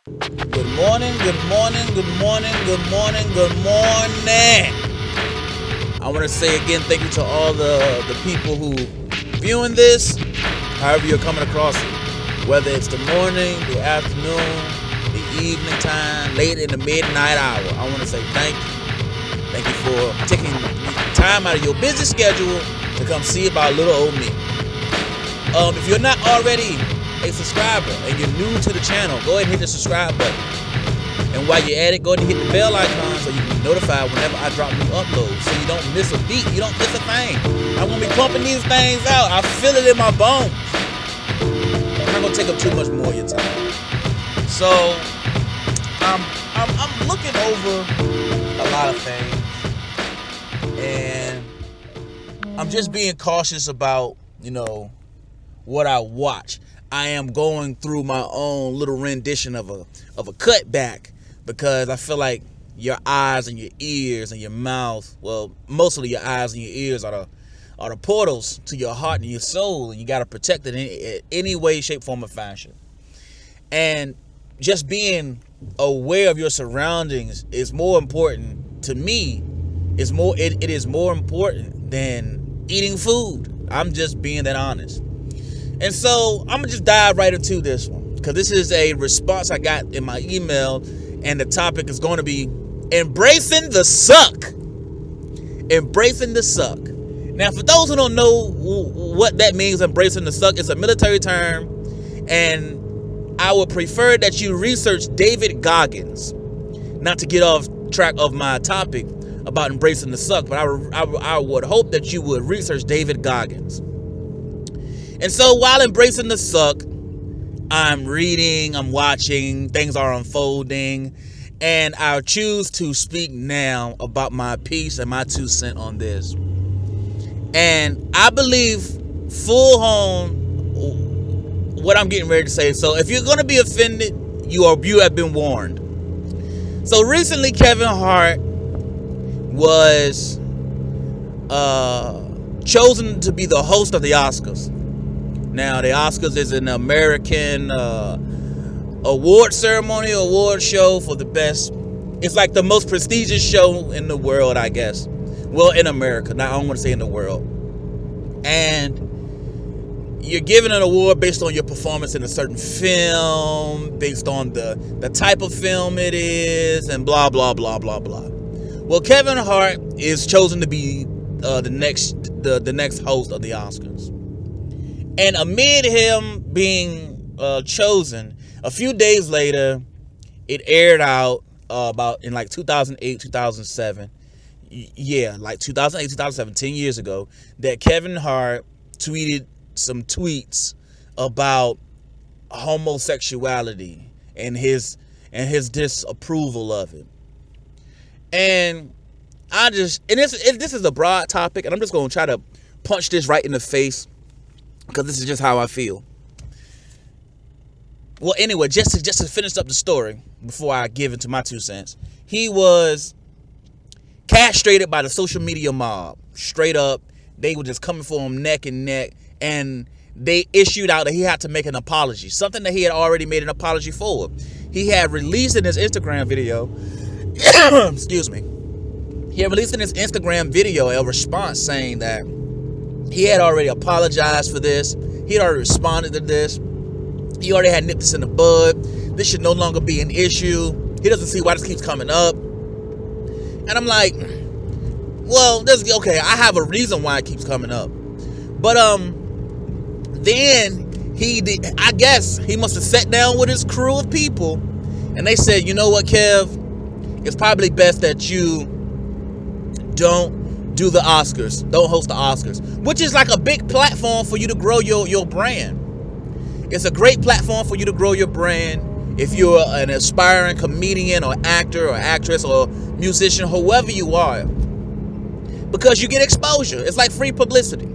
Good morning, good morning, good morning, good morning, good morning. I want to say again thank you to all the people who viewing this, however you're coming across it. Whether it's the morning, the afternoon, the evening time, late in the midnight hour. I want to say thank you. Thank you for taking time out of your busy schedule to come see about little old me. If you're not already a subscriber and you're new to the channel, go ahead and hit the subscribe button. And while you're at it, go ahead and hit the bell icon so you can be notified whenever I drop new uploads, so you don't miss a beat, you don't miss a thing. I'm gonna be pumping these things out. I feel it in my bones. I'm not gonna take up too much more of your time. So I'm looking over a lot of things, and I'm just being cautious about, what I watch. I am going through my own little rendition of a cutback, because I feel like your eyes and your ears and your mouth, well, mostly your eyes and your ears are the portals to your heart and your soul, and you got to protect it in any way, shape, form, or fashion. And just being aware of your surroundings is more important to me. It is more important than eating food. I'm just being that honest. And so I'm gonna just dive right into this one, because this is a response I got in my email, and the topic is going to be embracing the suck. Embracing the suck. Now, for those who don't know what that means, embracing the suck, it's a military term, and I would prefer that you research David Goggins. Not to get off track of my topic about embracing the suck, but I would hope that you would research David Goggins. And so while embracing the suck, I'm reading, I'm watching, things are unfolding, and I'll choose to speak now about my piece and my 2 cents on this. And I believe full on what I'm getting ready to say. So if you're going to be offended, you have been warned. So recently, Kevin Hart was chosen to be the host of the Oscars. Now, the Oscars is an American award ceremony, award show for the best. It's like the most prestigious show in the world, I guess. Well, in America. Now, I don't want to say in the world. And you're given an award based on your performance in a certain film, based on the type of film it is, and blah, blah, blah, blah, blah. Well, Kevin Hart is chosen to be the next host of the Oscars. And amid him being chosen, a few days later, it aired out about in like 2008, 2007. Yeah, like 2008, 2007, 10 years ago, that Kevin Hart tweeted some tweets about homosexuality and his disapproval of it. And this is a broad topic, and I'm just going to try to punch this right in the face, because this is just how I feel. Well, anyway, just to finish up the story before I give into my 2 cents, he was castrated by the social media mob. Straight up, they were just coming for him neck and neck, and they issued out that he had to make an apology, something that he had already made an apology for. He had released in his Instagram video, excuse me, he had released in his Instagram video a response saying that he had already apologized for this. He had already responded to this. He already had nipped this in the bud. This should no longer be an issue. He doesn't see why this keeps coming up. And I'm like, well, okay, I have a reason why it keeps coming up. But then I guess he must have sat down with his crew of people, and they said, you know what, Kev, it's probably best that you don't do the Oscars. Don't host the Oscars, which is like a big platform for you to grow your brand. It's a great platform for you to grow your brand if you're an aspiring comedian or actor or actress or musician, whoever you are, because you get exposure. It's like free publicity.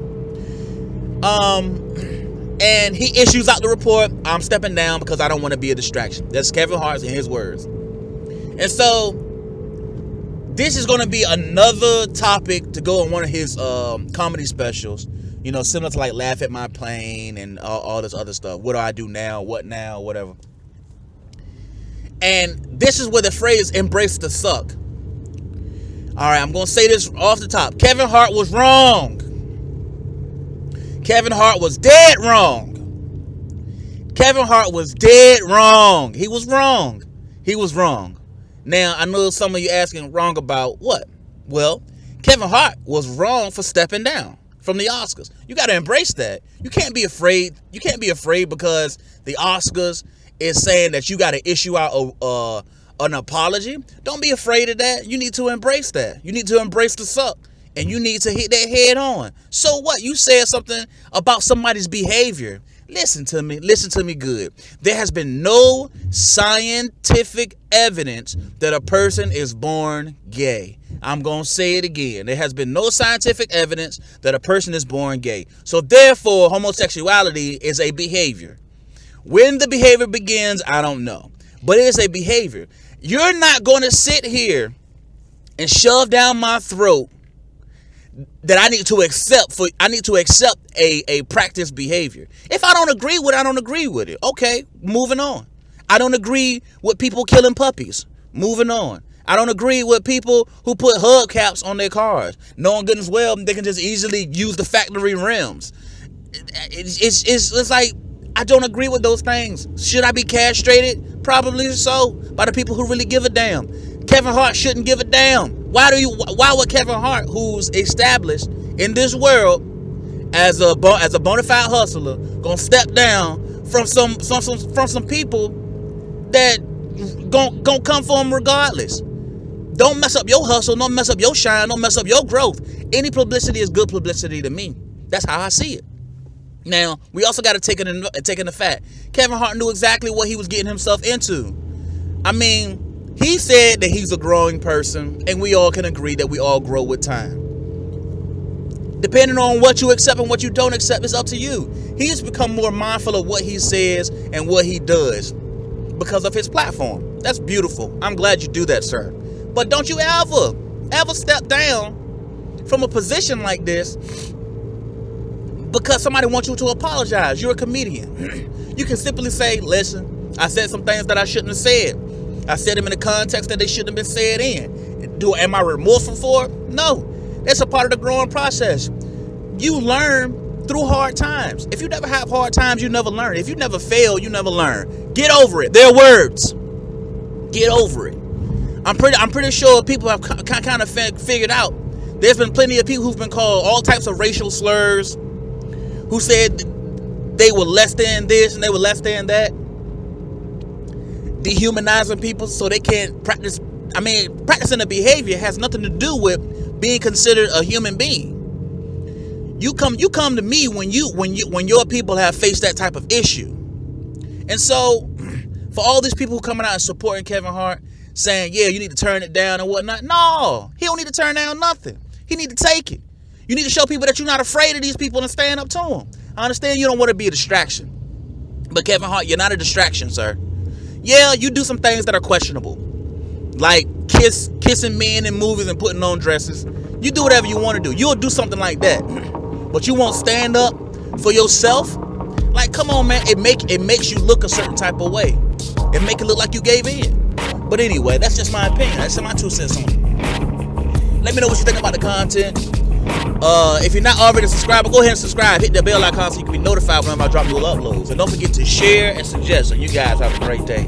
And he issues out the report, I'm stepping down because I don't want to be a distraction. That's Kevin Hart in his words. And so this is going to be another topic to go on one of his comedy specials, similar to like Laugh at My Plane and all this other stuff. What do I do now? What now? Whatever. And this is where the phrase embrace the suck. All right, I'm going to say this off the top. Kevin Hart was wrong. Kevin Hart was dead wrong. Kevin Hart was dead wrong. He was wrong. He was wrong. Now, I know some of you asking wrong about what? Well, Kevin Hart was wrong for stepping down from the Oscars. You got to embrace that. You can't be afraid. You can't be afraid because the Oscars is saying that you got to issue out an apology. Don't be afraid of that. You need to embrace that. You need to embrace the suck. And you need to hit that head on. So what? You said something about somebody's behavior. Listen to me good. There has been no scientific evidence that a person is born gay. I'm going to say it again. There has been no scientific evidence that a person is born gay. So therefore, homosexuality is a behavior. When the behavior begins, I don't know. But it is a behavior. You're not going to sit here and shove down my throat that I need to accept a practice behavior. If I don't agree with it, I don't agree with it. Okay, moving on. I don't agree with people killing puppies. Moving on. I don't agree with people who put hubcaps on their cars, knowing good as well they can just easily use the factory rims. It's like, I don't agree with those things. Should I be castrated? Probably so, by the people who really give a damn. Kevin Hart shouldn't give a damn. Why would Kevin Hart, who's established in this world as a bona fide hustler, gonna step down from some people that gonna come for him regardless? Don't mess up your hustle. Don't mess up your shine. Don't mess up your growth. Any publicity is good publicity to me. That's how I see it. Now, we also got to take in the fact Kevin Hart knew exactly what he was getting himself into. I mean, he said that he's a growing person, and we all can agree that we all grow with time. Depending on what you accept and what you don't accept, it's up to you. He's become more mindful of what he says and what he does because of his platform. That's beautiful. I'm glad you do that, sir. But don't you ever step down from a position like this because somebody wants you to apologize. You're a comedian. You can simply say, listen, I said some things that I shouldn't have said. I said them in the context that they shouldn't have been said in. Am I remorseful for it? No. That's a part of the growing process. You learn through hard times. If you never have hard times, you never learn. If you never fail, you never learn. Get over it. They're words. Get over it. I'm pretty sure people have kind of figured out. There's been plenty of people who've been called all types of racial slurs, who said they were less than this and they were less than that, dehumanizing people so they can't practice. I mean, practicing a behavior has nothing to do with being considered a human being. You come to me when your people have faced that type of issue. And so, for all these people who coming out and supporting Kevin Hart, saying, yeah, you need to turn it down and whatnot. No, he don't need to turn down nothing. He need to take it. You need to show people that you're not afraid of these people and stand up to them. I understand you don't want to be a distraction. But Kevin Hart, you're not a distraction, sir. Yeah, you do some things that are questionable. Like kissing men in movies and putting on dresses. You do whatever you want to do. You'll do something like that. But you won't stand up for yourself? Like, come on, man. It makes you look a certain type of way. It make it look like you gave in. But anyway, that's just my opinion. That's my 2 cents on it. Let me know what you think about the content. If you're not already a subscriber, go ahead and subscribe. Hit the bell icon so you can be notified whenever I drop new uploads. And don't forget to share and suggest. And you guys have a great day.